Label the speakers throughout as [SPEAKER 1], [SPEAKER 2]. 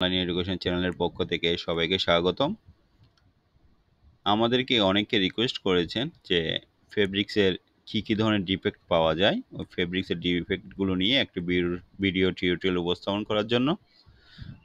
[SPEAKER 1] Online education চ্যানেলের পক্ষ থেকে সবাইকে স্বাগতম। আমাদেরকে অনেকে রিকোয়েস্ট করেছেন যে ফেব্রিক্সের কী ধরনের ডিফেক্ট পাওয়া যায়, ওই ফেব্রিক্সের ডিফেক্টগুলো নিয়ে একটি ভিডিও টিউটোরিয়াল উপস্থাপন করার জন্য।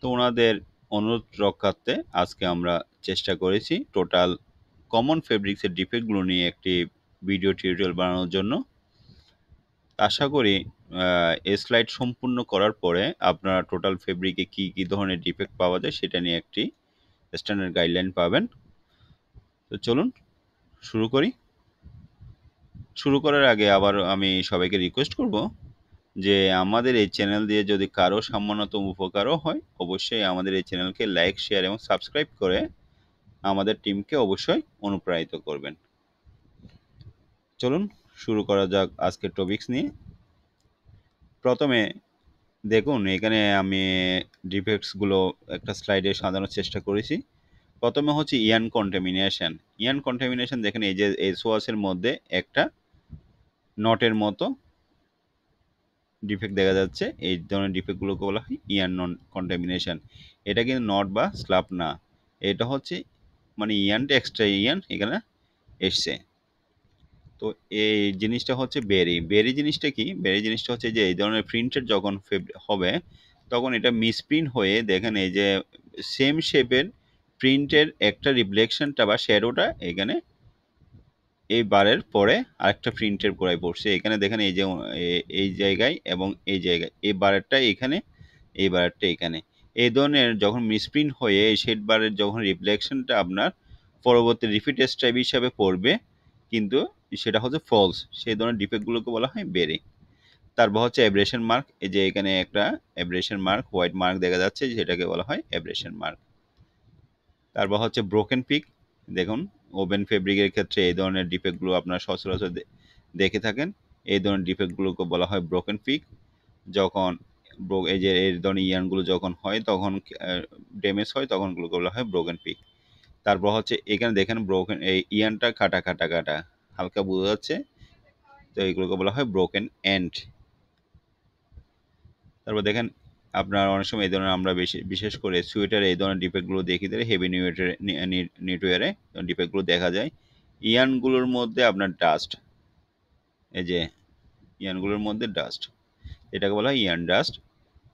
[SPEAKER 1] তো ওনাদের অনুরোধ রক্ষার্থে আজকে আমরা চেষ্টা করেছি টোটাল কমন ফেব্রিক্সের ডিফেক্টগুলো নিয়ে একটি ভিডিও টিউটোরিয়াল বানানোর জন্য। আশা করি এই স্লাইড সম্পূর্ণ করার পরে আপনারা টোটাল ফেব্রিকে কী ধরনের ডিফেক্ট পাওয়া যায় সেটা নিয়ে একটি স্ট্যান্ডার্ড গাইডলাইন পাবেন। তো চলুন শুরু করি। শুরু করার আগে আবার আমি সবাইকে রিকোয়েস্ট করব যে আমাদের এই চ্যানেল দিয়ে যদি কারো সামান্যতম উপকারও হয়, অবশ্যই আমাদের এই চ্যানেলকে লাইক, শেয়ার এবং সাবস্ক্রাইব করে আমাদের টিমকে অবশ্যই অনুপ্রাণিত করবেন। চলুন শুরু করা যাক আজকের টপিকস নিয়ে। প্রথমে দেখুন, এখানে আমি ডিফেক্টসগুলো একটা স্লাইডে সাজানোর চেষ্টা করেছি। প্রথমে হচ্ছে ইয়ান কন্টামিনেশন। ইয়ান কন্টামিনেশন দেখেন, এই যে এসওয়াসের মধ্যে একটা নটের মতো ডিফেক্ট দেখা যাচ্ছে। এই ধরনের ডিফেক্টগুলোকে বলা হয় ইয়ান নন কন্টামিনেশন। এটা কিন্তু নট বা স্ল্যাপ না, এটা হচ্ছে মানে ইয়ানটা এক্সট্রা ইয়ান এখানে এসছে। তো এই জিনিসটা হচ্ছে বেরি জিনিসটা কি? বেরি জিনিসটা হচ্ছে যে এই ধরনের প্রিন্টের যখন হবে তখন এটা মিসপ্রিন্ট হয়ে দেখেন এই যে সেম শেপের প্রিন্টের একটা রিফ্লেকশনটা বা শ্যাডোটা এখানে এই বারের পরে আরেকটা প্রিন্টের গোড়ায় পড়ছে। এখানে দেখেন এই যে এই জায়গায় এবং এই জায়গায়, এই বারেরটা এখানে, এই বারেরটা এখানে। এই ধরনের যখন মিসপ্রিন্ট হয়ে এই শেড বারের যখন রিফ্লেকশনটা আপনার পরবর্তী রিপিট স্ট্রাইপ হিসাবে পড়বে, কিন্তু সেটা হচ্ছে ফলস, সেই ধরনের ডিফেক্টগুলোকে বলা হয় বেরি। তারপর হচ্ছে অ্যাব্রেশন মার্ক। এই যে এখানে একটা অ্যাব্রেশন মার্ক, হোয়াইট মার্ক দেখা যাচ্ছে, সেটাকে বলা হয় অ্যাব্রেশন মার্ক। তারপর হচ্ছে ব্রোকেন পিক। দেখুন, ওভেন ফেব্রিকের ক্ষেত্রে এই ধরনের ডিফেক্টগুলো আপনারা সচরাচর দেখে থাকেন। এই ধরনের ডিফেক্টগুলোকে বলা হয় ব্রোকেন পিক। যখন এই যে এই ধরনের ইয়ানগুলো যখন হয়, তখন ড্যামেজ হয়, তখন গুলোকে বলা হয় ব্রোকেন পিক। তারপর হচ্ছে এখানে দেখেন ব্রোকেন, এই ইয়ানটা কাটা কাটা কাটা হালকা বোঝা যাচ্ছে, তো এইগুলোকে বলা হয় ব্রোকেন এন্ড। তারপর দেখেন আপনার অনেক সময় এই ধরনের আমরা বিশেষ করে সোয়েটারে এই ধরনের ডিফেক্টগুলো দেখি দিলে, হেভি নিটওয়ারে ডিফেক্টগুলো দেখা যায়। ইয়ানগুলোর মধ্যে আপনার ডাস্ট, এই যে ইয়ানগুলোর মধ্যে ডাস্ট, এটাকে বলা হয় ইয়ান ডাস্ট।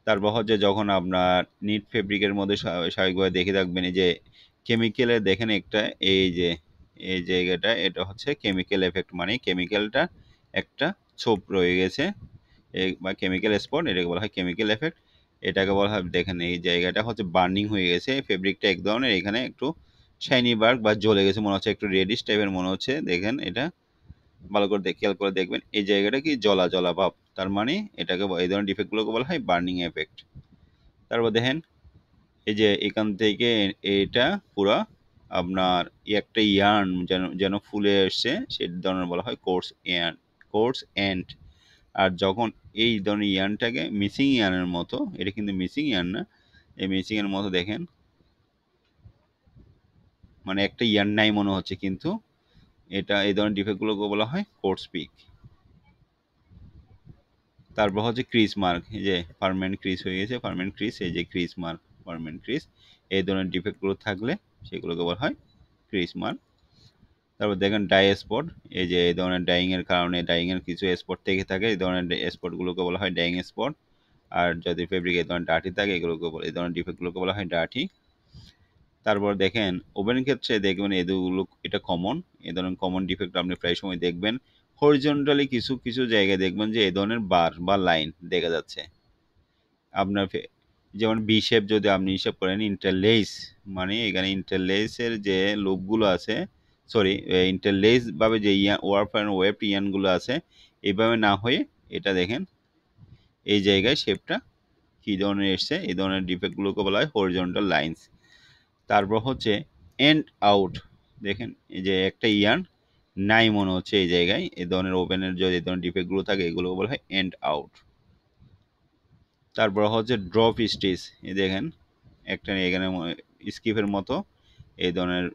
[SPEAKER 1] তারপর হচ্ছে যখন আপনার নিট ফেব্রিকের মধ্যে স্বাভাবিকভাবে দেখে থাকবেন এই যে কেমিক্যালে দেখেন একটা, এই যে এই জায়গাটা, এটা হচ্ছে কেমিক্যাল এফেক্ট, মানে কেমিক্যালটা একটা ছোপ রয়ে গেছে বা কেমিক্যাল স্পট, এটাকে বলা হয় কেমিক্যাল এফেক্ট। এটাকে বলা হয়, দেখেন এই জায়গাটা হচ্ছে বার্নিং হয়ে গেছে, ফেব্রিকটা এক ধরনের এখানে একটু শাইনি বার্ক বা জ্বলে গেছে মনে হচ্ছে, একটু রেডিশ টাইপের মনে হচ্ছে। দেখেন এটা ভালো করে খেয়াল করে দেখবেন, এই জায়গাটা কি জ্বলা জ্বলা ভাব, তার মানে এটাকে এই ধরনের ডিফেক্টগুলোকে বলা হয় বার্নিং এফেক্ট। তারপর দেখেন এই যে এখান থেকে এটা পুরা আপনার একটা ইয়ার্ন যেন যেন ফুলে এসছে, সেই ধরনের বলা হয় কোর্স এন্ড। আর যখন এই ধরনের ইয়ার্নটাকে মিসিং ইয়ার্নের মতো, এটা কিন্তু মিসিং ইয়ার্ন না, এই মিসিং এর মতো দেখেন, মানে একটা ইয়ার্ন নাই মনে হচ্ছে, কিন্তু এটা এই ধরনের ডিফেক্টগুলোকে বলা হয় কোর্স পিক। তারপর হচ্ছে ক্রিজ মার্ক, এই যে পার্মানেন্ট ক্রিজ হয়ে গেছে, পার্মানেন্ট ক্রিজ, এই যে ক্রিজ মার্ক, পার্মানেন্ট ক্রিজ, এই ধরনের ডিফেক্টগুলো থাকলে সেগুলোকে বলা হয় ক্রিজ মার্ক। তারপর দেখেন ডাই স্পট, এই যে এই ধরনের ডাইংয়ের কারণে ডাইংয়ের কিছু স্পট থেকে থাকে, এই ধরনের স্পটগুলোকে বলা হয় ডাইং স্পট। আর যদি ফেব্রিক এই ধরনের ডার্টি থাকে, এগুলোকে এই ধরনের ডিফেক্টগুলোকে বলা হয় ডার্টি। তারপর দেখেন ওভেনের ক্ষেত্রে দেখবেন এগুলো, এটা কমন, এই ধরনের কমন ডিফেক্ট আপনি প্রায় সময় দেখবেন। হরিজন্টালি কিছু কিছু জায়গায় দেখবেন যে এই ধরনের বার বা লাইন দেখা যাচ্ছে আপনার, যেমন বি শেপ যদি আপনি হিসাব করেন, ইন্টারলেস, মানে এখানে ইন্টারলেসের যে লুপগুলো আছে, সরি ইন্টারলেস ভাবে যে ওয়ার্প অ্যান্ড ওয়েব ইয়ানগুলো আছে, এইভাবে না হয়ে এটা দেখেন এই জায়গায় শেপটা কী ধরনের এসছে, এই ধরনের ডিফেক্টগুলোকে বলা হয় হরিজন্টাল লাইন্স। তারপর হচ্ছে এন্ড আউট, দেখেন এই যে একটা ইয়ার্ন নাই মনে হচ্ছে এই জায়গায়, এই ধরনের ওপেনের যদি এই ধরনের ডিফেক্টগুলো থাকে, এগুলোকে বলা হয় এন্ড আউট। তারপর হচ্ছে ড্রপ স্টিচ, এই দেখেন একটা এখানে স্কিপের মতো এই ধরনের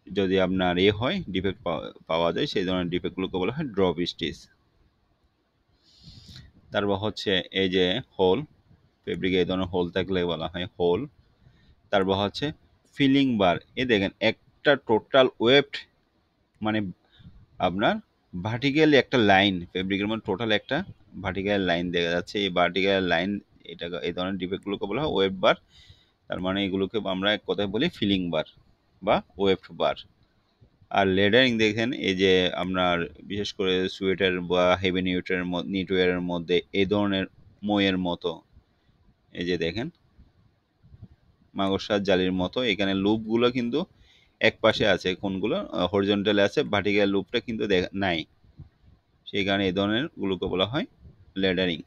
[SPEAKER 1] যদি আপনার হয় ডিফেক্ট পাওয়া যায়, সেই ধরনের ডিফেক্টগুলোকে বলা হয় ড্রপ স্টিচ। তারপর হচ্ছে এই যে হোল, ফেব্রিকে এই ধরনের হোল থাকলে বলা হয় হোল। তারপর হচ্ছে ফিলিং বার, এ দেখেন একটা টোটাল ওয়েবড মানে আপনার ভার্টিক্যালি একটা লাইন, ফেব্রিকের মধ্যে টোটাল একটা ভার্টিক্যাল লাইন দেখা যাচ্ছে। এই ভার্টিক্যাল লাইন, এটা এই ধরনের ডিফেক্টগুলোকে বলা হয় ওয়েব বার। তার মানে এগুলোকে আমরা এক কথায় বলি ফিলিং বার বা ওয়েব বার। আর লেডারিং দেখেন, এই যে আপনার বিশেষ করে সোয়েটার বা হেভি নিটওয়ারের মধ্যে এই ধরনের ময়ের মতো, এই যে দেখেন মাকড়সার জালির মতো এখানে লুপগুলো কিন্তু এক পাশে আছে, কোনগুলো হরিজন্টালে আছে, ভার্টিক্যাল লুপটা কিন্তু নাই, সেই কারণে এই ধরনের গুলোকে বলা হয় লেডারিং।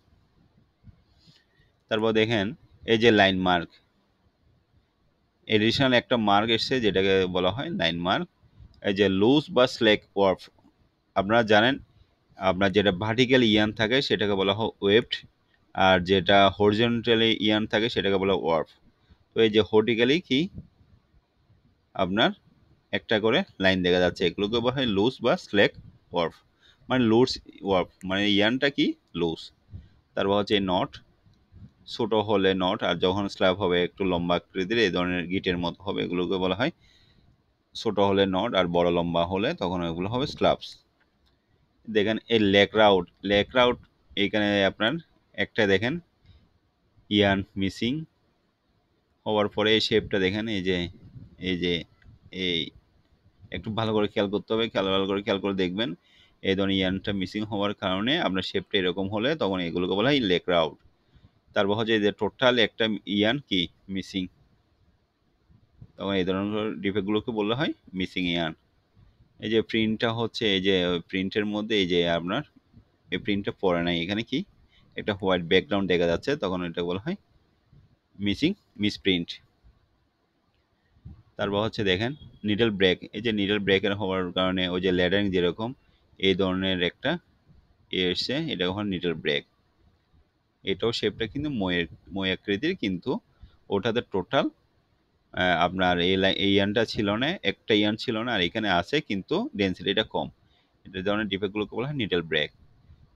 [SPEAKER 1] তারপর দেখেন এই যে লাইন মার্ক, এডিশনাল একটা মার্ক এসছে যেটাকে বলা হয় লাইন মার্ক। এই যে লুজ বা স্লেক ওয়ার্ফ, আপনারা জানেন আপনার যেটা ভার্টিক্যাল ইয়ান থাকে সেটাকে বলা হয় ওয়েবড, আর যেটা হরিজন্টালি ইয়ান থাকে সেটাকে বলা হয় ওয়ার্ফ। তো এই যে হর্টিক্যালি কি আপনার একটা করে লাইন দেখা যাচ্ছে, এগুলোকে বলা হয় লুজ বা স্লেক ওয়ার্ফ। মানে লুজ ওয়ার্ফ মানে ইয়ানটা কি লুজ। তারপর হচ্ছে নট, ছোট হলে নট, আর যখন স্ল্যাব হবে একটু লম্বা আকৃতির এই ধরনের গিটের মতো হবে, এগুলোকে বলা হয় ছোট হলে নট, আর বড় লম্বা হলে তখন এগুলো হবে স্ল্যাবস। দেখেন এই লেক রাউট এইখানে আপনার একটা দেখেন ইয়ান মিসিং হওয়ার পরে এই শেপটা দেখেন, এই যে এই একটু ভালো করে খেয়াল করতে হবে, ভালো করে খেয়াল করে দেখবেন এই ধরনের ইয়ানটা মিসিং হওয়ার কারণে আপনার শেপটা এরকম হলে তখন এগুলোকে বলা হয় লেক রাউট। তারপর হচ্ছে যে টোটাল একটা ইয়ান কি মিসিং, তখন এই ধরনের ডিফেক্টগুলোকে বলা হয় মিসিং ইয়ান। এই যে প্রিন্টটা হচ্ছে, এই যে প্রিন্টের মধ্যে এই যে আপনার এই প্রিন্টটা পড়ে নাই, এখানে কি একটা হোয়াইট ব্যাকগ্রাউন্ড দেখা যাচ্ছে, তখন এটা বলা হয় মিসপ্রিন্ট। তারপর হচ্ছে দেখেন নিডল ব্রেক, এই যে নিডল ব্রেকের হওয়ার কারণে ওই যে লেডারিং যেরকম এই ধরনের একটা এসছে, এটা হল নিডল ব্রেক। এটাও শেপটা কিন্তু মই আকৃতির, কিন্তু ওটাতে টোটাল আপনার এই ইয়ানটা ছিল না, একটা ইয়ান ছিল না, আর এখানে আছে কিন্তু ডেন্সিটিটা কম। এটা ধরনের ডিফেক্টগুলোকে বলা হয় নিডল ব্রেক।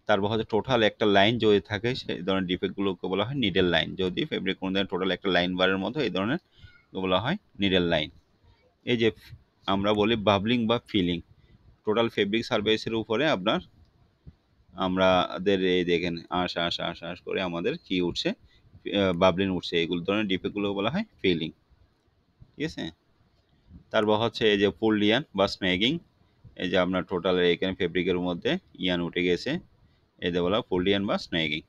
[SPEAKER 1] তারপর হচ্ছে টোটাল একটা লাইন যদি থাকে সেই ধরনের ডিফেক্টগুলোকে বলা হয় নিডল লাইন। যদি ফেব্রিক কোনো ধরনের টোটাল একটা লাইন বারের মতো এই ধরনের বলা হয় নিডল লাইন। এই যে আমরা বলি বাবলিং বা ফিলিং, টোটাল ফেব্রিক সারফেসের উপরে আপনার আমাদের এই দেখেন আশ আশ আশ আশ করে আমাদের কি উঠছে, বাবলিং উঠছে, এগুলো ধরনের ডিফেক্টগুলোকে বলা হয় ফিলিং। ঠিক আছে। তারপর হচ্ছে এই যে পুলড ইয়ান বা স্ন্যাগিং, এই যে আপনার টোটাল এখানে ফেব্রিকের মধ্যে ইয়ান উঠে গেছে, এদের বলা পুলড ইয়ান বা স্ন্যাগিং।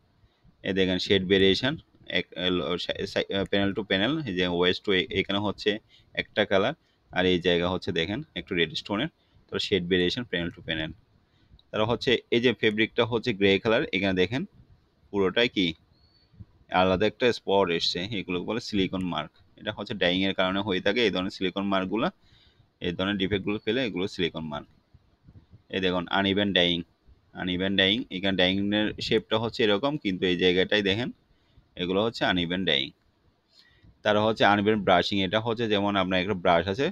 [SPEAKER 1] এই দেখেন শেড ভেরিয়েশন, এক প্যানেল টু প্যানেল, এই যে ওয়েস্ট টু এখানে হচ্ছে একটা কালার, আর এই জায়গা হচ্ছে দেখেন একটু রেড স্টোনের, তো shade variation panel to panel. তারা হচ্ছে এই যে ফেব্রিকটা হচ্ছে গ্রে কালার, এখানে দেখেন পুরোটাই কি আলাদা একটা স্পট এসছে, এগুলোকে বলে সিলিকন মার্ক। এটা হচ্ছে ডাইং এর কারণে হয়ে থাকে এই ধরনের সিলিকন মার্কগুলো, এই ধরনের ডিফেক্টগুলো পেলে এগুলো সিলিকন মার্ক। এই দেখুন আনইভেন ডাইং, এখানে ডাইং এর শেপটা হচ্ছে এরকম, কিন্তু এই জায়গাটাই দেখেন এগুলো হচ্ছে আনইভেন ডাইং। তারা হচ্ছে আনইভেন ব্রাশিং, এটা হচ্ছে যেমন আপনার একটা ব্রাশ আছে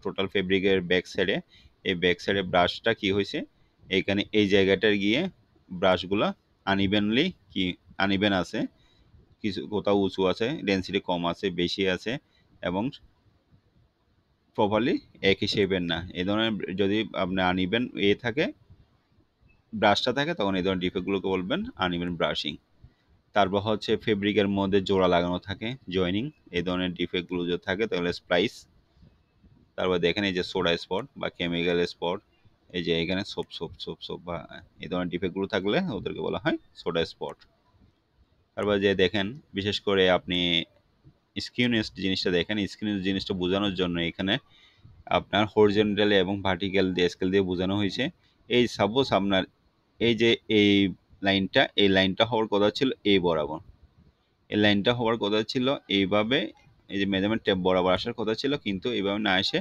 [SPEAKER 1] টোটাল ফেব্রিকের ব্যাক সাইডে, এই ব্যাক সাইডে ব্রাশটা কি হয়েছে এইখানে এই জায়গাটার গিয়ে ব্রাশগুলো আনইভেনলি কি আনইভেন আছে, কিছু কোথাও উঁচু আছে, ডেন্সিটি কম আছে, বেশি আছে, এবং প্রপারলি একই শেপের না। এই ধরনের যদি আপনার আনইভেন থাকে ব্রাশটা থাকে, তখন এই ধরনের ডিফেক্টগুলোকে বলবেন আনইভেন ব্রাশিং। তারপর হচ্ছে ফেব্রিকের মধ্যে জোড়া লাগানো থাকে জয়েনিং, এই ধরনের ডিফেক্টগুলো যদি থাকে তাহলে স্প্লাইস। তারপর দেখেন এই যে সোডা স্পট বা কেমিক্যাল স্পট, এই যে এখানে সোপ সোপ সোপ সোপ বা এই ধরনের ডিফেক্টগুলো থাকলে ওদেরকে বলা হয় সোডা স্পট। তারপর যে দেখেন বিশেষ করে আপনি স্কিউনেস জিনিসটা দেখেন, স্কিউনেস জিনিসটা বোঝানোর জন্য এখানে আপনার হরিজন্টাল এবং ভার্টিক্যাল দিয়ে স্কেল দিয়ে বোঝানো হয়েছে। এই সাপোজ আপনার এই যে এই লাইনটা হওয়ার কথা ছিল এই বরাবর, এই লাইনটা হওয়ার কথা ছিল এইভাবে, এই যে মেজারমেন্ট টেপ বরাবর আসার কথা ছিল, কিন্তু এইভাবে না এসে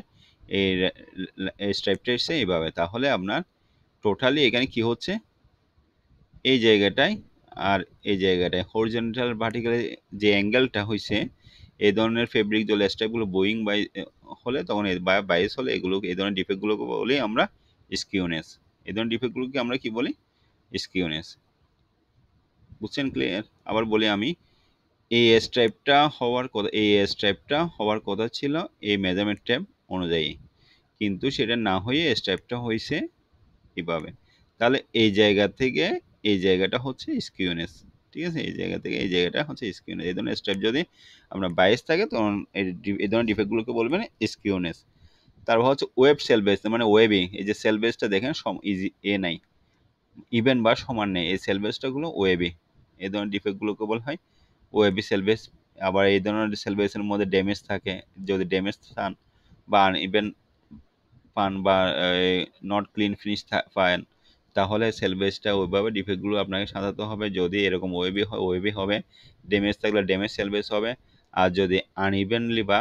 [SPEAKER 1] এই স্ট্রাইপটা এসছে এইভাবে, তাহলে আপনার টোটালি এখানে কি হচ্ছে এই জায়গাটায় আর এই জায়গাটায় হরিজন্টাল ভার্টিক্যাল যে অ্যাঙ্গেলটা হয়েছে, এই ধরনের ফেব্রিক যদি স্ট্রাইপগুলো বোয়িং বাই হলে তখন বা বাইস হলে এগুলো এই ধরনের ডিফেক্টগুলোকে বলি আমরা স্কিউনেস। এই ধরনের ডিফেক্টগুলোকে আমরা কি বলি স্কিউনেস। বুঝছেন ক্লিয়ার? আবার বলি আমি, এই স্ট্রাইপটা হওয়ার কথা ছিল এই মেজারমেন্ট ট্যাব অনুযায়ী, কিন্তু সেটা না হয়ে স্ট্রাইপটা হয়েছে এভাবে। তাহলে এই জায়গা থেকে এই জায়গাটা হচ্ছে স্কিউনেস, ঠিক আছে? এই জায়গা থেকে এই জায়গাটা হচ্ছে স্কিউনেস। এই ধরনের স্ট্রাইপ যদি আপনার বাইস থাকে তখন এই ধরনের ডিফেক্টগুলোকে বলবেন স্কিউনেস। তারপর হচ্ছে ওয়েব সেল বেস, মানে ওয়েবিং। এই যে সেল বেসটা দেখেন ইজি নাই, ইভেন বা সমান নেই, এই সেল বেসটাগুলো ওয়েবি। এই ধরনের ডিফেক্টগুলোকে বলা হয় ওয়েবি সেল বেস। আবার এই ধরনের সেল বেসের মধ্যে ড্যামেজ থাকে, যদি ড্যামেজ পান বা আনইভেন পান বা নট ক্লিন ফিনিশ পান, তাহলে সেল বেসটা ওইভাবে ডিফেক্টগুলো আপনাকে সাজাতে হবে। যদি এরকম ওয়েবি হয় ওয়েবি হবে, ড্যামেজ থাকলে ড্যামেজ সেল বেস হবে। আর যদি আনইভেনলি বা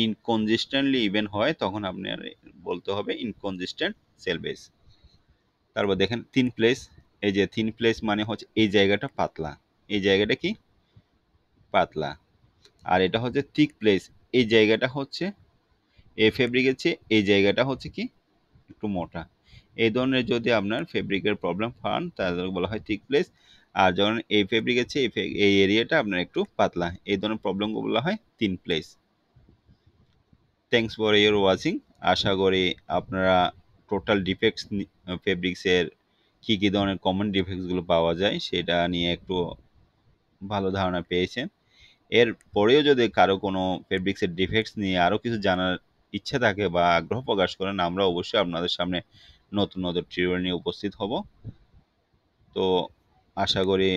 [SPEAKER 1] ইনকনজিস্টেন্টলি ইভেন হয় তখন আপনার বলতে হবে ইনকনজিস্টেন্ট সেল বেস। তারপর দেখেন থিন প্লেস। এই যে থিন প্লেস মানে হচ্ছে এই জায়গাটা পাতলা, এই জায়গাটা কি পাতলা। আর এটা হচ্ছে থিক প্লেস, এই জায়গাটা হচ্ছে এই ফেব্রিকের চেয়ে এই জায়গাটা হচ্ছে কি একটু মোটা। এই ধরনের যদি আপনার ফেব্রিকের প্রবলেম পান তাহলে বলা হয় থিক প্লেস। আর যখন এই ফেব্রিকের চেয়ে এই এরিয়াটা আপনার একটু পাতলা, এই ধরনের প্রবলেমগুলো বলা হয় thin place. Thanks for your watching. আশা করি আপনারা টোটাল ডিফেক্টস ফেব্রিক্সের কী কী ধরনের কমন ডিফেক্টসগুলো পাওয়া যায় সেটা নিয়ে একটু ভালো ধারণা পেয়েছেন। এর পরেও যদি কারো কোনো ফেব্রিক্সের ডিফেক্টস নিয়ে আরও কিছু জানার ইচ্ছা থাকে বা আগ্রহ প্রকাশ করেন, আমরা অবশ্যই আপনাদের সামনে নতুন নতুন টিউটোরিয়াল নিয়ে উপস্থিত হব। তো আশা করি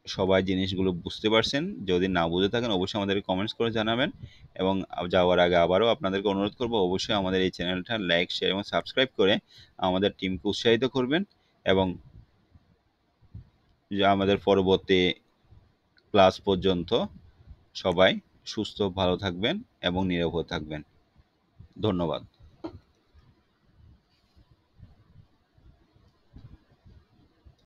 [SPEAKER 1] সবাই জিনিসগুলো বুঝতে পারছেন। যদি না বুঝে থাকেন অবশ্যই আমাদেরকে কমেন্টস করে জানাবেন। এবং যাওয়ার আগে আবারও আপনাদেরকে অনুরোধ করব অবশ্যই আমাদের এই চ্যানেলটা লাইক, শেয়ার এবং সাবস্ক্রাইব করে আমাদের টিমকে উৎসাহিত করবেন। এবং আমাদের পরবর্তী ক্লাস পর্যন্ত সবাই সুস্থ ভালো থাকবেন এবং নিরাপদ থাকবেন। ধন্যবাদ।